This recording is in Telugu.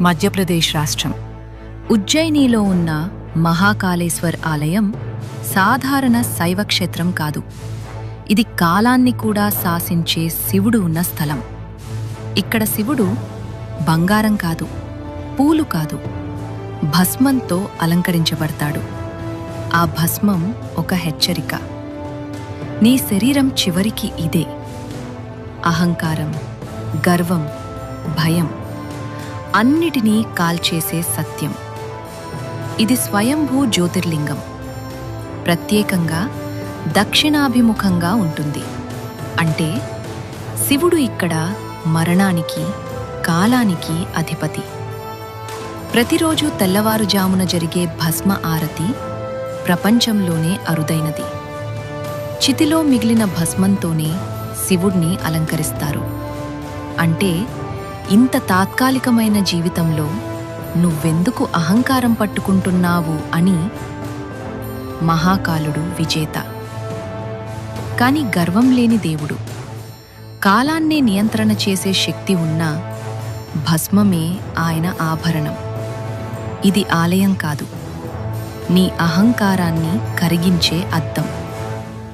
మధ్యప్రదేశ్ రాష్ట్రం ఉజ్జయినిలో ఉన్న మహాకాళేశ్వర్ ఆలయం సాధారణ శైవ క్షేత్రం కాదు. ఇది కాలాన్ని కూడా శాసించే శివుడు ఉన్న స్థలం. ఇక్కడ శివుడు బంగారం కాదు, పూలు కాదు, భస్మంతో అలంకరించబడతాడు. ఆ భస్మం ఒక హెచ్చరిక. నీ శరీరం చివరికి ఇదే. అహంకారం, గర్వం, భయం అన్నిటినీ కాల్చేసే సత్యం. ఇది స్వయంభూ జ్యోతిర్లింగం. ప్రత్యేకంగా దక్షిణాభిముఖంగా ఉంటుంది. అంటే శివుడు ఇక్కడ మరణానికి, కాలానికి అధిపతి. ప్రతిరోజు తెల్లవారుజామున జరిగే భస్మ ఆరతి ప్రపంచంలోనే అరుదైనది. చితిలో మిగిలిన భస్మంతోనే శివుణ్ణి అలంకరిస్తారు. అంటే ఇంత తాత్కాలికమైన జీవితంలో నువ్వెందుకు అహంకారం పట్టుకుంటున్నావు అని మహాకాలుడు విజేత. కాని గర్వం లేని దేవుడు. కాలాన్నే నియంత్రణ చేసే శక్తి ఉన్న భస్మమే ఆయన ఆభరణం. ఇది ఆలయం కాదు, నీ అహంకారాన్ని కరిగించే అద్దం.